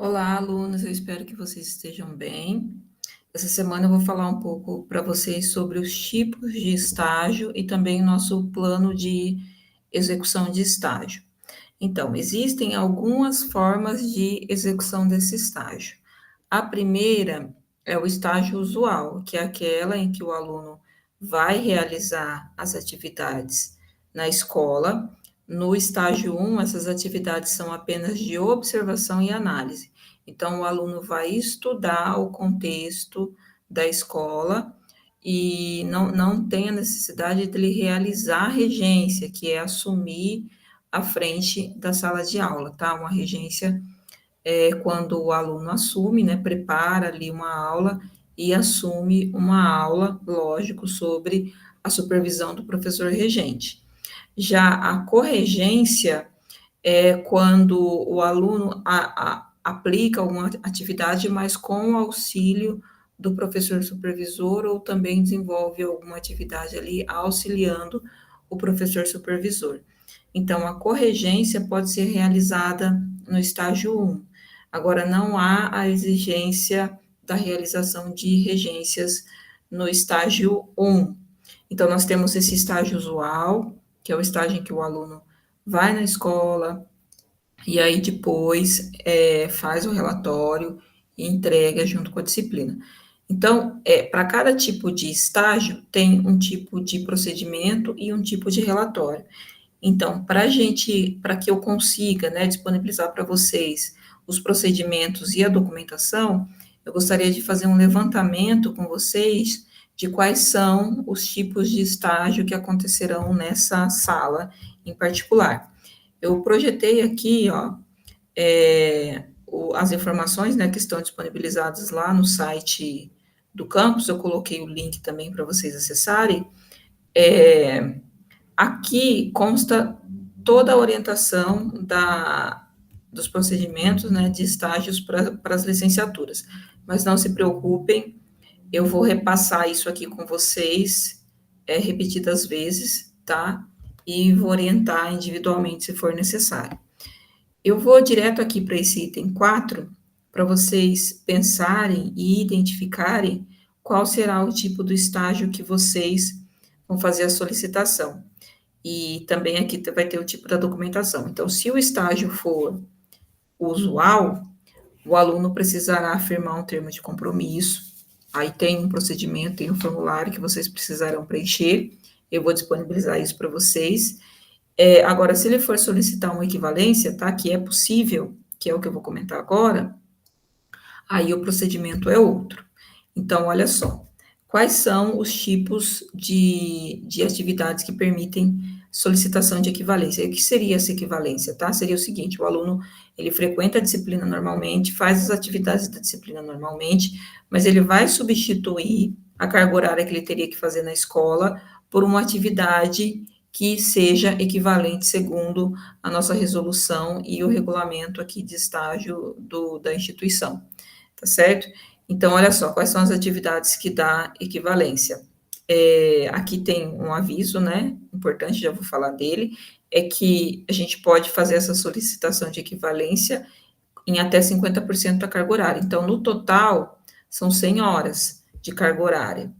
Olá, alunos, eu espero que vocês estejam bem. Essa semana eu vou falar um pouco para vocês sobre os tipos de estágio e também nosso plano de execução de estágio. Então, existem algumas formas de execução desse estágio. A primeira é o estágio usual, que é aquela em que o aluno vai realizar as atividades na escola. No estágio 1, essas atividades são apenas de observação e análise. Então, o aluno vai estudar o contexto da escola e não tem a necessidade de ele realizar a regência, que é assumir à frente da sala de aula, tá? Uma regência é quando o aluno assume, né, prepara ali uma aula e assume uma aula, lógico, sobre a supervisão do professor regente. Já a corregência é quando o aluno aplica alguma atividade, mas com o auxílio do professor supervisor ou também desenvolve alguma atividade ali auxiliando o professor supervisor. Então, a corregência pode ser realizada no estágio 1. Agora, não há a exigência da realização de regências no estágio 1. Então, nós temos esse estágio usual, que é o estágio em que o aluno vai na escola e aí depois faz o relatório e entrega junto com a disciplina. Então, para cada tipo de estágio, tem um tipo de procedimento e um tipo de relatório. Então, para que eu consiga, né, disponibilizar para vocês os procedimentos e a documentação, eu gostaria de fazer um levantamento com vocês de quais são os tipos de estágio que acontecerão nessa sala em particular. Eu projetei aqui, ó, as informações, né, que estão disponibilizadas lá no site do campus, eu coloquei o link também para vocês acessarem. Aqui consta toda a orientação dos procedimentos, né, de estágios para as licenciaturas. Mas não se preocupem, eu vou repassar isso aqui com vocês repetidas vezes, tá? E vou orientar individualmente se for necessário. Eu vou direto aqui para esse item 4, para vocês pensarem e identificarem qual será o tipo do estágio que vocês vão fazer a solicitação. E também aqui vai ter o tipo da documentação. Então, se o estágio for usual, o aluno precisará firmar um termo de compromisso. Aí tem um procedimento, tem um formulário que vocês precisarão preencher. Eu vou disponibilizar isso para vocês. Agora, se ele for solicitar uma equivalência, tá? Que é possível, que é o que eu vou comentar agora, aí o procedimento é outro. Então, olha só, quais são os tipos de atividades que permitem solicitação de equivalência? E o que seria essa equivalência, tá? Seria o seguinte, o aluno, ele frequenta a disciplina normalmente, faz as atividades da disciplina normalmente, mas ele vai substituir a carga horária que ele teria que fazer na escola por uma atividade que seja equivalente segundo a nossa resolução e o regulamento aqui de estágio da instituição, tá certo? Então, olha só, quais são as atividades que dá equivalência? Aqui tem um aviso, né, importante, já vou falar dele, é que a gente pode fazer essa solicitação de equivalência em até 50% da carga horária. Então, no total, são 100 horas de carga horária.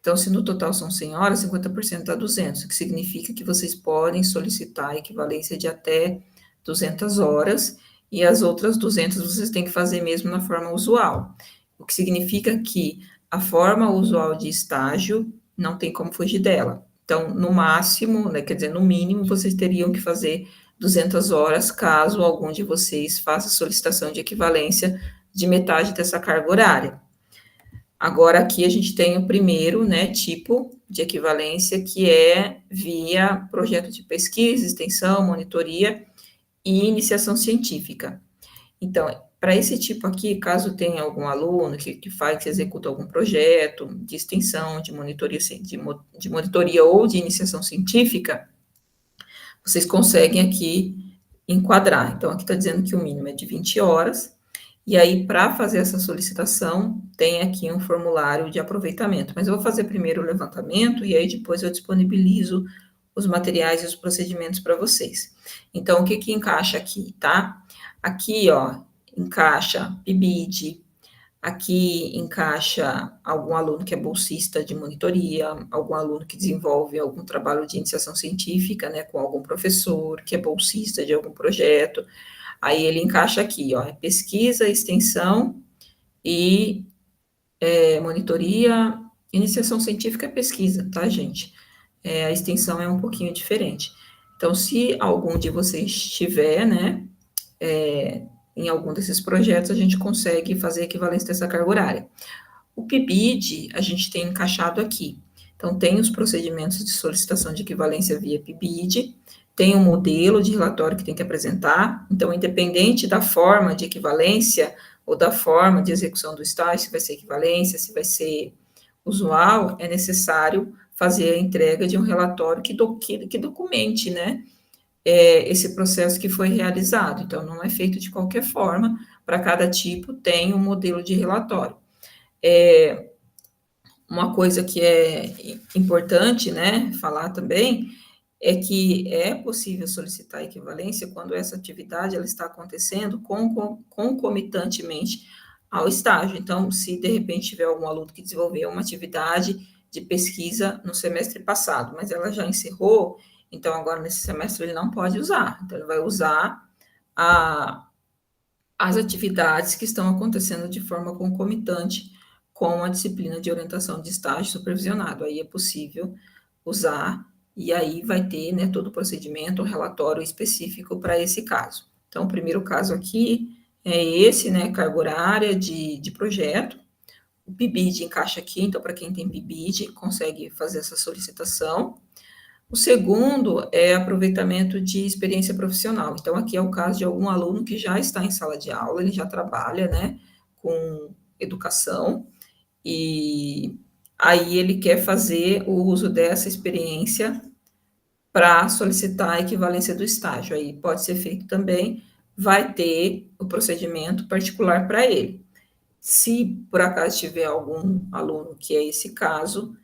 Então, se no total são 100 horas, 50% dá 200, o que significa que vocês podem solicitar a equivalência de até 200 horas, e as outras 200 vocês têm que fazer mesmo na forma usual. O que significa que a forma usual de estágio não tem como fugir dela. Então, no máximo, né, quer dizer, no mínimo, vocês teriam que fazer 200 horas, caso algum de vocês faça solicitação de equivalência de metade dessa carga horária. Agora, aqui a gente tem o primeiro, né, tipo de equivalência, que é via projeto de pesquisa, extensão, monitoria e iniciação científica. Então, para esse tipo aqui, caso tenha algum aluno que executa algum projeto de extensão, de monitoria ou de iniciação científica, vocês conseguem aqui enquadrar. Então, aqui está dizendo que o mínimo é de 20 horas, e aí, para fazer essa solicitação, tem aqui um formulário de aproveitamento. Mas eu vou fazer primeiro o levantamento, e aí depois eu disponibilizo os materiais e os procedimentos para vocês. Então, o que encaixa aqui, tá? Aqui, ó, encaixa PIBID, aqui encaixa algum aluno que é bolsista de monitoria, algum aluno que desenvolve algum trabalho de iniciação científica, né, com algum professor, que é bolsista de algum projeto. Aí ele encaixa aqui, ó, pesquisa, extensão e monitoria. Iniciação científica é pesquisa, tá, gente? A extensão é um pouquinho diferente. Então, se algum de vocês tiver, né, em algum desses projetos, a gente consegue fazer a equivalência dessa carga horária. O PIBID, a gente tem encaixado aqui. Então, tem os procedimentos de solicitação de equivalência via PIBID, tem um modelo de relatório que tem que apresentar. Então, independente da forma de equivalência ou da forma de execução do estágio, se vai ser equivalência, se vai ser usual, é necessário fazer a entrega de um relatório que documente, né, esse processo que foi realizado. Então, não é feito de qualquer forma, para cada tipo tem um modelo de relatório. Uma coisa que é importante, né, falar também, é que é possível solicitar equivalência quando essa atividade ela está acontecendo concomitantemente ao estágio. Então, se de repente tiver algum aluno que desenvolveu uma atividade de pesquisa no semestre passado, mas ela já encerrou, então agora nesse semestre ele não pode usar. Então, ele vai usar as atividades que estão acontecendo de forma concomitante com a disciplina de orientação de estágio supervisionado. Aí é possível usar, e aí vai ter, né, todo o procedimento, um relatório específico para esse caso. Então, o primeiro caso aqui é esse, né, carga horária de projeto. O PIBID encaixa aqui, então, para quem tem PIBID, consegue fazer essa solicitação. O segundo é aproveitamento de experiência profissional. Então, aqui é o caso de algum aluno que já está em sala de aula, ele já trabalha, né, com educação, e aí ele quer fazer o uso dessa experiência para solicitar a equivalência do estágio. Aí pode ser feito também, vai ter o procedimento particular para ele. Se por acaso tiver algum aluno que é esse caso,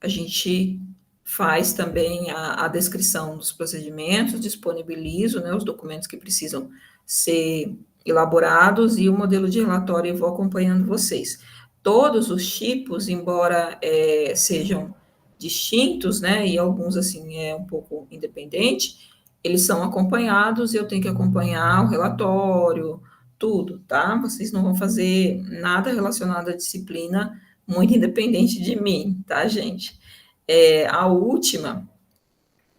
a gente faz também a descrição dos procedimentos, disponibilizo, né, os documentos que precisam ser elaborados e o modelo de relatório eu vou acompanhando vocês. Todos os tipos, embora sejam distintos, né, e alguns, assim, é um pouco independente, eles são acompanhados e eu tenho que acompanhar o relatório, tudo, tá? Vocês não vão fazer nada relacionado à disciplina muito independente de mim, tá, gente? A última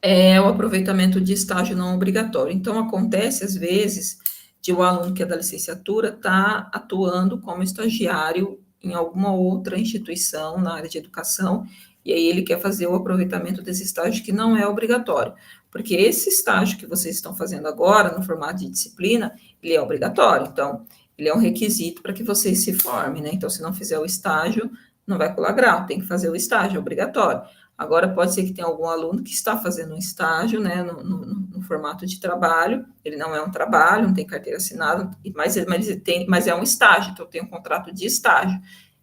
é o aproveitamento de estágio não obrigatório. Então, acontece, às vezes, de o aluno que é da licenciatura estar atuando como estagiário em alguma outra instituição na área de educação, e aí ele quer fazer o aproveitamento desse estágio que não é obrigatório, porque esse estágio que vocês estão fazendo agora, no formato de disciplina, ele é obrigatório, então, ele é um requisito para que vocês se formem, né? Então, se não fizer o estágio, não vai colar grau, tem que fazer o estágio, é obrigatório. Agora, pode ser que tenha algum aluno que está fazendo um estágio, né, no formato de trabalho, ele não é um trabalho, não tem carteira assinada, mas é um estágio, então tem um contrato de estágio,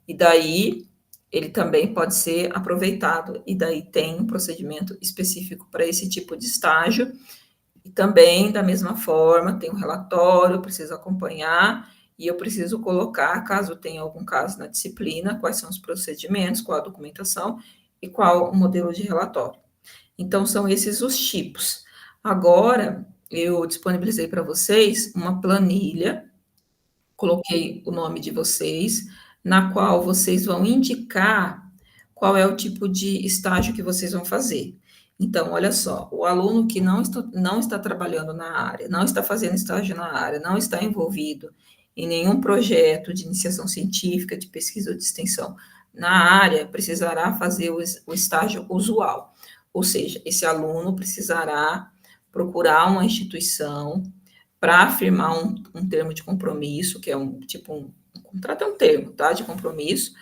e daí ele também pode ser aproveitado, e daí tem um procedimento específico para esse tipo de estágio, e também, da mesma forma, tem um relatório, eu preciso acompanhar, e eu preciso colocar, caso tenha algum caso na disciplina, quais são os procedimentos, qual a documentação, e qual o modelo de relatório. Então, são esses os tipos. Agora, eu disponibilizei para vocês uma planilha, coloquei o nome de vocês, na qual vocês vão indicar qual é o tipo de estágio que vocês vão fazer. Então, olha só, o aluno que não está trabalhando na área, não está fazendo estágio na área, não está envolvido em nenhum projeto de iniciação científica, de pesquisa ou de extensão na área, precisará fazer o estágio usual. Ou seja, esse aluno precisará procurar uma instituição para firmar um termo de compromisso, que é um contrato é um termo, tá, de compromisso,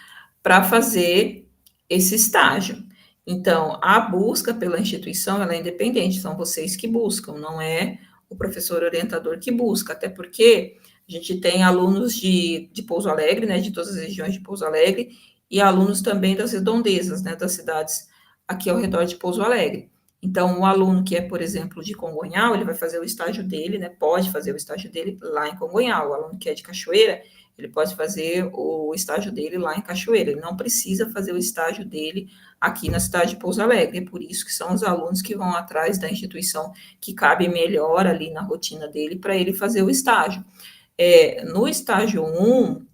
para fazer esse estágio. Então, a busca pela instituição, ela é independente, são vocês que buscam, não é o professor orientador que busca, até porque a gente tem alunos de Pouso Alegre, né, de todas as regiões de Pouso Alegre, e alunos também das redondezas, né, das cidades aqui ao redor de Pouso Alegre. Então, o aluno que é, por exemplo, de Congonhal, ele vai fazer o estágio dele, né? Pode fazer o estágio dele lá em Congonhal. O aluno que é de Cachoeira, ele pode fazer o estágio dele lá em Cachoeira. Ele não precisa fazer o estágio dele aqui na cidade de Pouso Alegre. É por isso que são os alunos que vão atrás da instituição que cabe melhor ali na rotina dele para ele fazer o estágio. No estágio 1,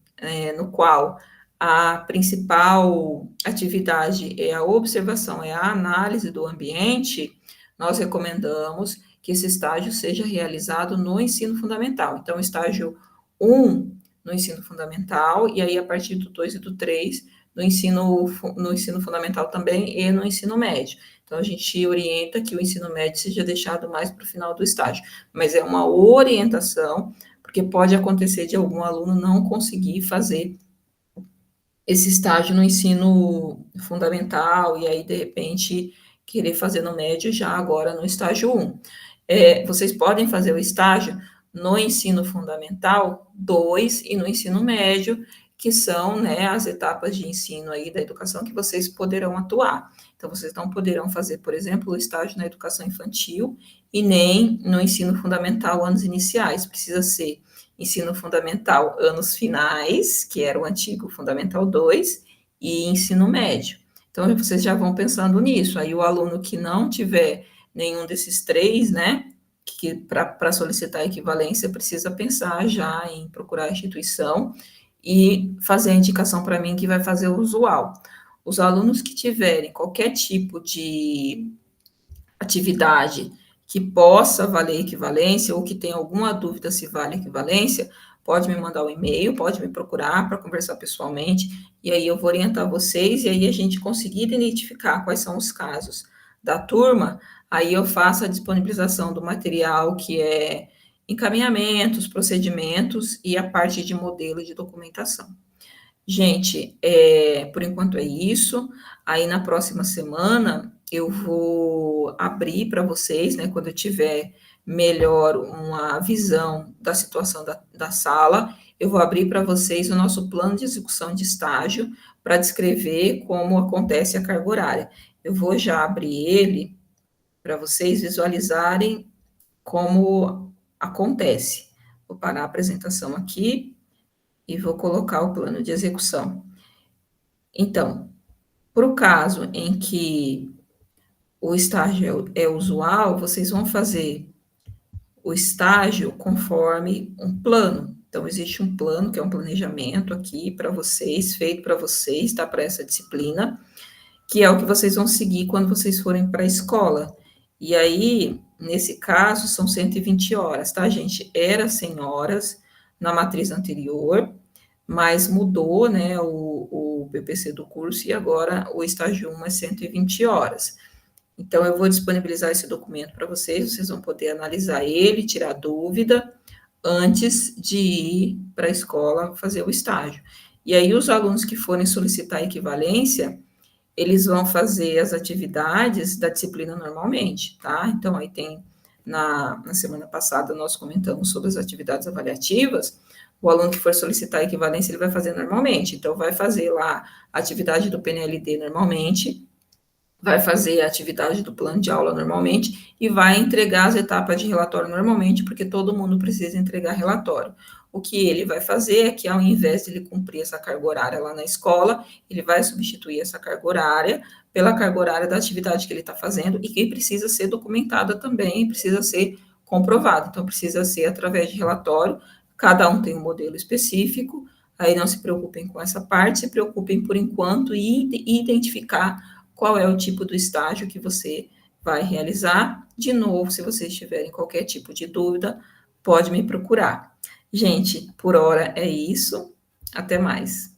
no qual a principal atividade é a observação, é a análise do ambiente, nós recomendamos que esse estágio seja realizado no ensino fundamental. Então, estágio 1 no ensino fundamental, e aí a partir do 2 e do 3 no ensino fundamental também e no ensino médio. Então, a gente orienta que o ensino médio seja deixado mais para o final do estágio, mas é uma orientação, porque pode acontecer de algum aluno não conseguir fazer esse estágio no ensino fundamental e aí, de repente, querer fazer no médio já agora no estágio 1. Vocês podem fazer o estágio no ensino fundamental 2 e no ensino médio, que são, né, as etapas de ensino aí da educação que vocês poderão atuar. Então, vocês não poderão fazer, por exemplo, o estágio na educação infantil e nem no ensino fundamental anos iniciais. Precisa ser ensino fundamental anos finais, que era o antigo Fundamental 2, e ensino médio. Então, vocês já vão pensando nisso. Aí, o aluno que não tiver nenhum desses três, né, que para solicitar a equivalência precisa pensar já em procurar a instituição e fazer a indicação para mim que vai fazer o usual. Os alunos que tiverem qualquer tipo de atividade que possa valer equivalência ou que tenha alguma dúvida se vale equivalência, pode me mandar um e-mail, pode me procurar para conversar pessoalmente, e aí eu vou orientar vocês, e aí a gente conseguir identificar quais são os casos da turma, aí eu faço a disponibilização do material que é encaminhamentos, procedimentos e a parte de modelo de documentação. Gente, por enquanto é isso. Aí na próxima semana eu vou abrir para vocês, né, quando eu tiver melhor uma visão da situação da sala, eu vou abrir para vocês o nosso plano de execução de estágio para descrever como acontece a carga horária. Eu vou já abrir ele para vocês visualizarem como acontece. Vou parar a apresentação aqui e vou colocar o plano de execução. Então, para o caso em que o estágio é usual, vocês vão fazer o estágio conforme um plano. Então, existe um plano, que é um planejamento aqui para vocês, feito para vocês, tá? Para essa disciplina, que é o que vocês vão seguir quando vocês forem para a escola. E aí, nesse caso, são 120 horas, tá, gente? Era 100 horas na matriz anterior, mas mudou, né, o PPC do curso e agora o estágio 1 é 120 horas. Então, eu vou disponibilizar esse documento para vocês, vocês vão poder analisar ele, tirar dúvida, antes de ir para a escola fazer o estágio. E aí, os alunos que forem solicitar equivalência, eles vão fazer as atividades da disciplina normalmente, tá? Então, aí tem, na semana passada, nós comentamos sobre as atividades avaliativas, o aluno que for solicitar a equivalência, ele vai fazer normalmente, então, vai fazer lá a atividade do PNLD normalmente, vai fazer a atividade do plano de aula normalmente e vai entregar as etapas de relatório normalmente, porque todo mundo precisa entregar relatório. O que ele vai fazer é que, ao invés de ele cumprir essa carga horária lá na escola, ele vai substituir essa carga horária pela carga horária da atividade que ele está fazendo e que precisa ser documentada também, precisa ser comprovada. Então, precisa ser através de relatório, cada um tem um modelo específico, aí não se preocupem com essa parte, se preocupem, por enquanto, em identificar qual é o tipo do estágio que você vai realizar. De novo, se vocês tiverem qualquer tipo de dúvida, pode me procurar. Gente, por hora é isso. Até mais.